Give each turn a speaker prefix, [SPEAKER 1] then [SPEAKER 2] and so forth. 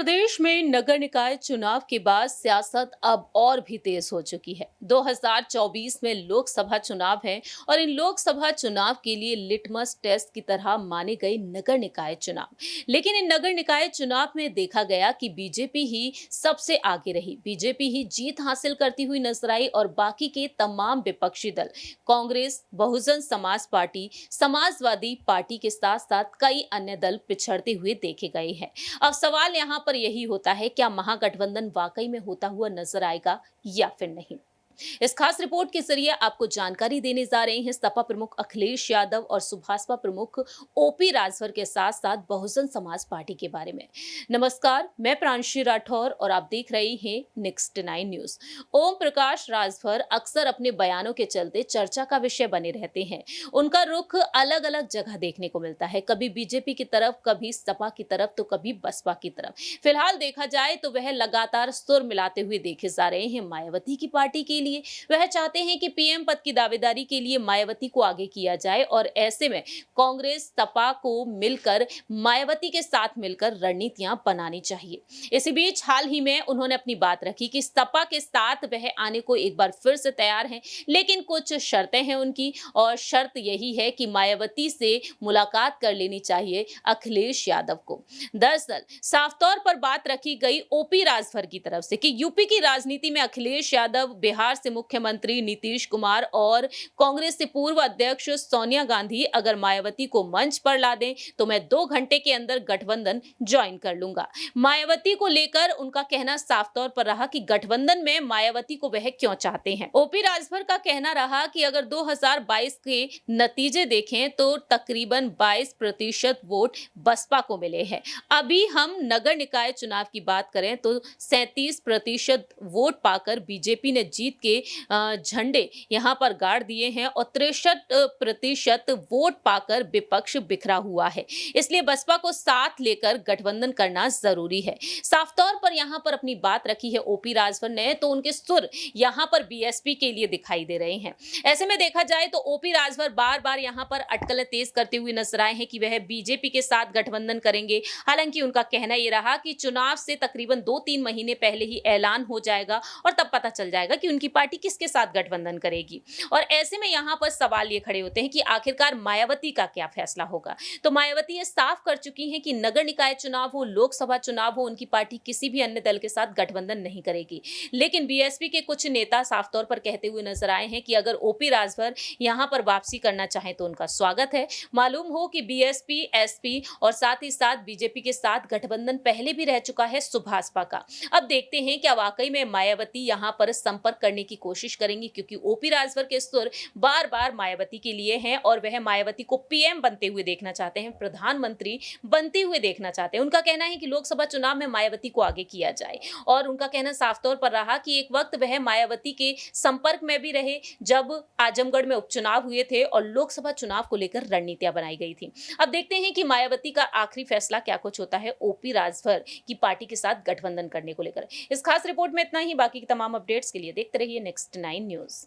[SPEAKER 1] प्रदेश में नगर निकाय चुनाव के बाद सियासत अब और भी तेज हो चुकी है। 2024 में लोकसभा चुनाव है और इन लोकसभा चुनाव के लिए लिटमस टेस्ट की तरह माने गए नगर निकाय चुनाव। लेकिन इन नगर निकाय चुनाव में देखा गया कि बीजेपी ही सबसे आगे रही। बीजेपी ही जीत हासिल करती हुई नजर आई और बाकी के तमाम विपक्षी दल कांग्रेस, बहुजन समाज पार्टी, समाजवादी पार्टी के साथ साथ कई अन्य दल पिछड़ते हुए देखे गए हैं। अब सवाल यहाँ पर यही होता है, क्या महागठबंधन वाकई में होता हुआ नजर आएगा या फिर नहीं। इस खास रिपोर्ट के जरिए आपको जानकारी देने जा रहे हैं सपा प्रमुख अखिलेश यादव और सुभाषपा प्रमुख ओपी राजभर के साथ साथ बहुजन समाज पार्टी के बारे में। नमस्कार, मैं प्रांशी राठौर और आप देख रहे हैं नेक्स्ट 9 न्यूज। ओम प्रकाश राजभर अक्सर अपने बयानों के चलते चर्चा का विषय बने रहते हैं। उनका रुख अलग अलग जगह देखने को मिलता है, कभी बीजेपी की तरफ, कभी सपा की तरफ, तो कभी बसपा की तरफ। फिलहाल देखा जाए तो वह लगातार सुर मिलाते हुए देखे जा रहे हैं मायावती की पार्टी के लिए। वह चाहते हैं कि पीएम पद की दावेदारी के लिए मायावती को आगे किया जाए और ऐसे में कांग्रेस सपा को मिलकर मायावती के साथ मिलकर रणनीतियां बनानी चाहिए। इसी बीच हाल ही में उन्होंने अपनी बात रखी कि सपा के साथ वह आने को एक बार फिर से तैयार हैं, लेकिन कुछ शर्तें हैं उनकी, और शर्त यही है कि मायावती से मुलाकात कर लेनी चाहिए अखिलेश यादव को। दरअसल साफ तौर पर बात रखी गई ओपी राजभर की तरफ से कि यूपी की राजनीति में अखिलेश यादव, बिहार से मुख्यमंत्री नीतीश कुमार और कांग्रेस से पूर्व अध्यक्ष सोनिया गांधी अगर मायावती को मंच पर ला दें तो मैं 2 घंटे के अंदर गठबंधन ज्वाइन कर लूंगा। मायावती को लेकर उनका कहना साफ तौर पर रहा कि गठबंधन में मायावती को वह क्यों चाहते हैं। ओपी राजभर का कहना रहा कि अगर 2022 के नतीजे देखें तो तकरीबन 22% वोट बसपा को मिले हैं। अभी हम नगर निकाय चुनाव की बात करें तो 37% वोट पाकर बीजेपी ने जीत के झंडे यहां पर गाड़ दिए हैं और 63% वोट पाकर विपक्ष बिखरा हुआ है। इसलिए बसपा को साथ लेकर गठबंधन करना जरूरी है। साफ तौर पर यहां पर अपनी बात रखी है ओपी राजभर ने, तो उनके सुर यहां पर बीएसपी के लिए दिखाई दे रहे हैं। ऐसे में देखा जाए तो ओपी राजभर बार बार यहां पर अटकलें तेज करते हुए नजर आए हैं कि वह बीजेपी के साथ गठबंधन करेंगे। हालांकि उनका कहना यह रहा कि चुनाव से तकरीबन 2-3 महीने पहले ही ऐलान हो जाएगा और तब पता चल जाएगा कि उनकी पार्टी किसके साथ गठबंधन करेगी। और ऐसे में यहां पर सवाल ये खड़े होते हैं कि आखिरकार मायावती का क्या फैसला होगा। तो मायावती ये साफ कर चुकी हैं कि नगर निकाय चुनाव हो, लोकसभा चुनाव हो, उनकी पार्टी किसी भी अन्य दल के साथ गठबंधन नहीं करेगी। लेकिन बीएसपी के कुछ नेता साफ तौर पर कहते हुए नजर आए हैं कि अगर ओपी राजभर यहां पर वापसी करना चाहे तो उनका स्वागत है। मालूम हो कि बीएसपी, एसपी और साथ ही साथ बीजेपी के साथ गठबंधन पहले भी रह चुका है सुभाषपा का। अब देखते हैं क्या वाकई में मायावती यहां पर संपर्क करने की कोशिश करेंगी, क्योंकि ओपी राजभर के सुर बार बार मायावती के लिए हैं और वह मायावती को पीएम बनते हुए देखना चाहते हैं, प्रधानमंत्री बनते हुए देखना चाहते हैं। उनका कहना है कि लोकसभा चुनाव में मायावती को आगे किया जाए और उनका कहना साफ तौर पर रहा कि एक वक्त वह मायावती के संपर्क में भी रहे जब आजमगढ़ में उपचुनाव हुए थे और लोकसभा चुनाव को लेकर रणनीतियां बनाई गई थी। अब देखते हैं कि मायावती का आखिरी फैसला क्या कुछ होता है ओपी राजभर की पार्टी के साथ गठबंधन करने को लेकर। इस खास रिपोर्ट में इतना ही। बाकी की तमाम अपडेट्स के लिए देखते रहिए नेक्स्ट 9 न्यूज।